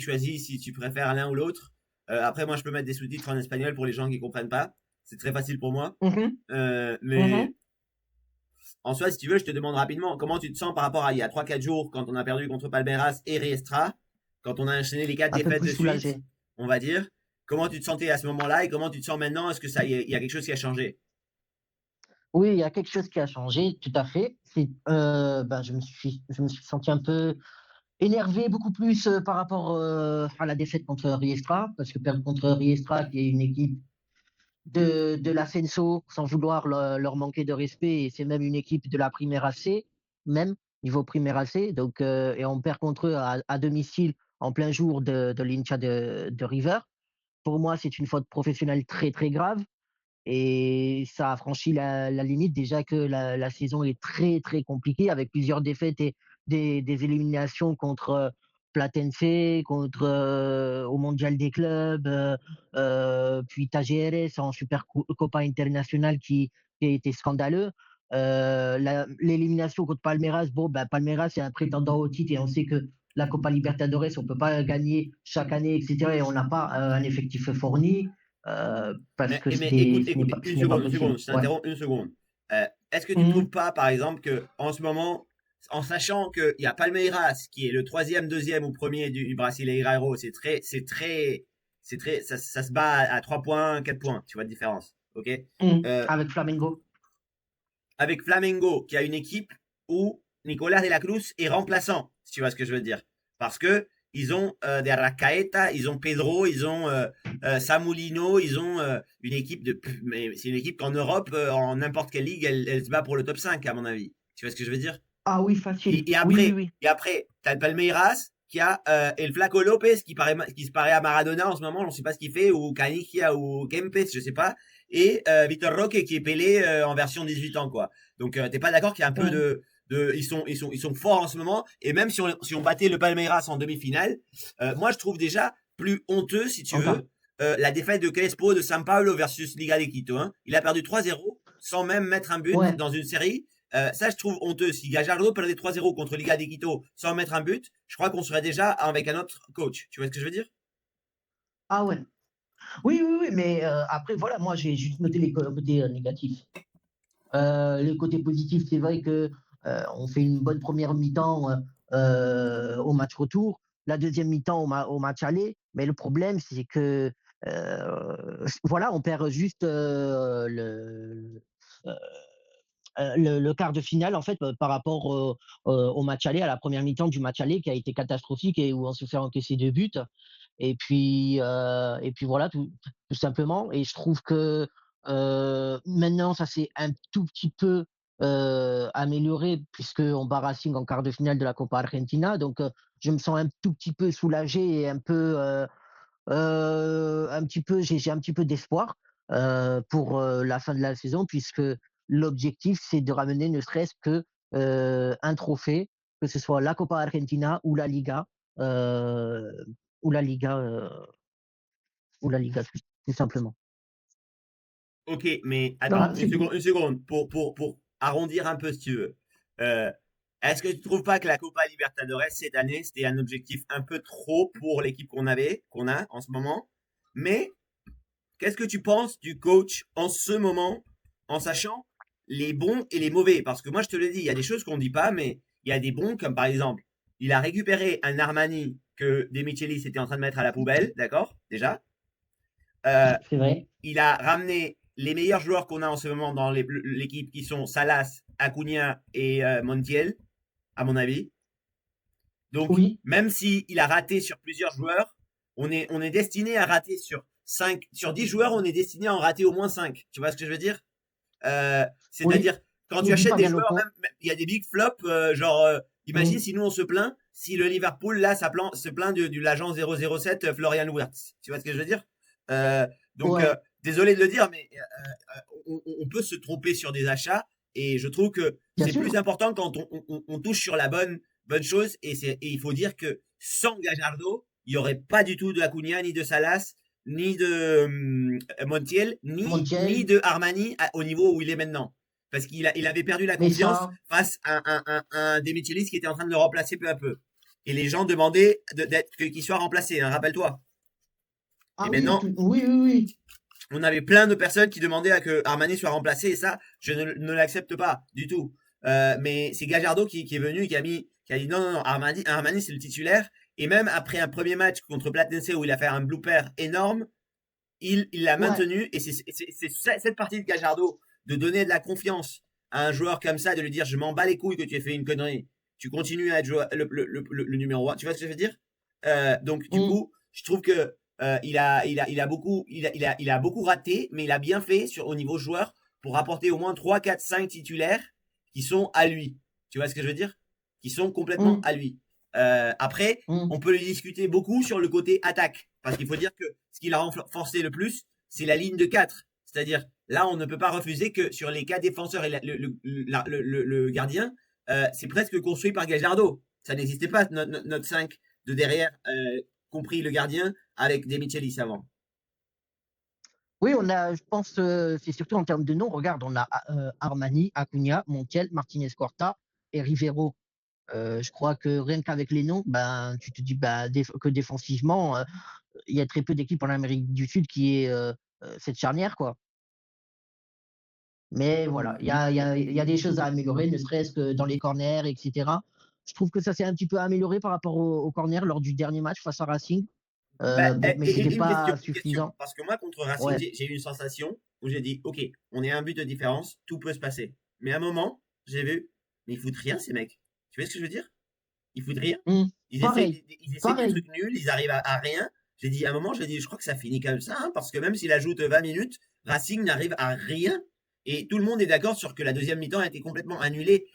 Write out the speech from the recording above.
choisis si tu préfères l'un ou l'autre. Après, moi, je peux mettre des sous-titres en espagnol pour les gens qui comprennent pas. C'est très facile pour moi. Mhm, Mais mhm. en soi, si tu veux, je te demande rapidement comment tu te sens par rapport à il y a 3 4 jours quand on a perdu contre Palmeiras et Riestra, quand on a enchaîné les 4 Un peu défaites plus de suite, soulagé. on va dire. Comment tu te sentais à ce moment-là et comment tu te sens maintenant? Est-ce que ça, il y a quelque chose qui a changé? Oui, il y a quelque chose qui a changé, tout à fait. Ben, je me suis senti un peu énervé, beaucoup plus par rapport à la défaite contre Riestra, parce que perdre contre Riestra, qui est une équipe de l'Ascenso, sans vouloir leur manquer de respect, et c'est même une équipe de la Primera C, même niveau Primera C, donc, et on perd contre eux à domicile en plein jour de l'Incha de River. Pour moi, c'est une faute professionnelle très très grave. Et ça a franchi la limite déjà que la saison est très très compliquée avec plusieurs défaites et des éliminations contre Platense, contre au mondial des clubs, puis Tajeres en Super Copa International qui a été scandaleux. L'élimination contre Palmeiras, bon, ben, Palmeiras c'est un prétendant au titre et on sait que la Copa Libertadores, on ne peut pas gagner chaque année, etc. Et on n'a pas un effectif fourni parce que Mais écoute, ce n'est écoute, pas, ce n'est pas une possible. seconde, je Ouais. t'interromps une seconde. Est-ce que tu trouves Mhm. pas, par exemple, que en ce moment, en sachant qu'il y a Palmeiras qui est le troisième, deuxième ou premier du Brasileirão, ça se bat à 3 points, 4 points, tu vois de différence, ok? Mhm. Euh, Avec Flamengo. avec Flamengo, qui a une équipe où Nicolas de la Cruz est remplaçant, si tu vois ce que je veux dire. Parce que ils ont des Arrascaeta, ils ont Pedro, ils ont Samulino, ils ont une équipe de. Mais c'est une équipe qu'en Europe, en n'importe quelle ligue, elle se bat pour le top 5, à mon avis. Tu vois ce que je veux dire? Ah oui, facile. Et Oui, oui, après, oui. t'as le Palmeiras qui a El Flaco Lopez qui se paraît à Maradona en ce moment, on ne sait pas ce qu'il fait, ou Canigia ou Kempes, je sais pas, et Vitor Roque qui est Pelé en version 18 ans quoi. Donc t'es pas d'accord qu'il y a un peu Mhm. ils sont forts en ce moment, et même si on battait le Palmeiras en demi-finale, moi je trouve déjà plus honteux si tu Encore. veux la défaite de Crespo de São Paulo versus Liga de Quito. Hein. Il a perdu 3-0 sans même mettre un but Ouais. dans une série. Ça, je trouve honteux. Si Gajardo perdait 3-0 contre Liga de Quito sans mettre un but, je crois qu'on serait déjà avec un autre coach. Tu vois ce que je veux dire? Ah ouais. Oui, oui, oui, mais après, voilà, moi, j'ai juste noté les côtés négatifs. Le côté positif, c'est vrai que on fait une bonne première mi-temps au match retour, la deuxième mi-temps au match aller, mais le problème, c'est que voilà, on perd juste euh, le quart de finale en fait par rapport au match aller, à la première mi-temps du match aller qui a été catastrophique et où on se fait encaisser 2 buts. Et puis voilà, tout simplement. Et je trouve que maintenant, ça s'est un tout petit peu amélioré puisqu'on bat Racing en quart de finale de la Copa Argentina. Donc, je me sens un tout petit peu soulagé et un petit peu, j'ai un petit peu d'espoir pour la fin de la saison, puisque l'objectif, c'est de ramener ne serait-ce que un trophée, que ce soit la Copa Argentina euh, ou la Liga, euh, ou la Liga, tout simplement. Ok, mais attends, Voilà, c'est tout. une seconde, pour arrondir un peu si tu veux. Euh, Est-ce que tu trouves pas que la Copa Libertadores cette année, c'était un objectif un peu trop pour l'équipe qu'on a en ce moment? Mais qu'est-ce que tu penses du coach en ce moment, en sachant les bons et les mauvais? Parce que moi, je te le dis, il y a des choses qu'on ne dit pas, mais il y a des bons, comme par exemple, il a récupéré un Armani que De Michelis était en train de mettre à la poubelle, d'accord, déjà. Euh, C'est vrai. il a ramené les meilleurs joueurs qu'on a en ce moment dans l'équipe, qui sont Salas, Acuna et Montiel, à mon avis. Donc, Oui, même s'il a raté sur plusieurs joueurs, on est destiné à rater sur 5, sur 10 joueurs, on est destiné à en rater au moins 5. Tu vois ce que je veux dire? oui. C'est-à-dire, quand Ne tu dis achètes pas des bien le joueurs, con. il y a des big flops, imagine Mm. si nous on se plaint, si le Liverpool, là, se plaint de l'agent 007 Florian Wirtz. Tu vois ce que je veux dire? Euh, donc, Ouais, désolé de le dire, mais on peut se tromper sur des achats, et je trouve que bien c'est plus sûr. important quand on touche sur la bonne chose, et il faut dire que sans Gajardo, il n'y aurait pas du tout de Acuna, ni de Salas, ni de Montiel, ni Montiel, de Armani au niveau où il est maintenant. Parce il avait perdu la mais confiance ça, face à un Demichelis qui était en train de le remplacer peu à peu. et les gens demandaient qu'il soit remplacé, hein, rappelle-toi. Et Ah oui, maintenant, oui, oui, oui. on avait plein de personnes qui demandaient à que Armani soit remplacé, et ça, je ne l'accepte pas du tout. Mais c'est Gajardo qui est venu et qui a dit non, non, non, Armani c'est le titulaire. Et même après un premier match contre Platense où il a fait un blooper énorme, il l'a Ouais. maintenu. Et c'est cette partie de Gajardo de donner de la confiance à un joueur comme ça, de lui dire je m'en bats les couilles que tu aies fait une connerie. Tu continues à être le numéro 1. Tu vois ce que je veux dire? Donc, du Mm, coup, je trouve que il a beaucoup raté, mais il a bien fait au niveau joueur pour apporter au moins 3, 4, 5 titulaires qui sont à lui. Tu vois ce que je veux dire? Qui sont complètement mm, à lui. Après, mm. on peut le discuter beaucoup sur le côté attaque. Parce qu'il faut dire que ce qu'il a renforcé le plus, c'est la ligne de 4. C'est-à-dire, là, on ne peut pas refuser que sur les 4 défenseurs et le gardien, c'est presque construit par Gajardo. Ça n'existait pas, notre 5 de derrière, compris le gardien, avec des Michelis avant. Oui, on a, je pense, c'est surtout en termes de noms. Regarde, on a Armani, Acuna, Montiel, Martinez Corta et Rivero. Je crois que rien qu'avec les noms, ben, tu te dis ben, que défensivement, il y a très peu d'équipes en Amérique du Sud qui aient cette charnière, quoi. Mais voilà, il y a des choses à améliorer, ne serait-ce que dans les corners, etc. Je trouve que ça s'est un petit peu amélioré par rapport aux corners lors du dernier match face à Racing. Bah, Bon, mais c'était une question, pas une question. suffisant. Parce que moi, contre Racing, Ouais. j'ai eu une sensation où j'ai dit, OK, on est à un but de différence, tout peut se passer. Mais à un moment, j'ai vu, mais ils foutent rien, ces mecs. Tu vois ce que je veux dire? Ils foutent rien. Mm. Pareil, Ils essaient des pareil. trucs nuls, ils arrivent à rien. J'ai dit, à un moment, j'ai dit, je crois que ça finit comme ça, hein, parce que même s'il ajoute 20 minutes, Racing n'arrive à rien. Et tout le monde est d'accord sur que la deuxième mi-temps a été complètement annulée.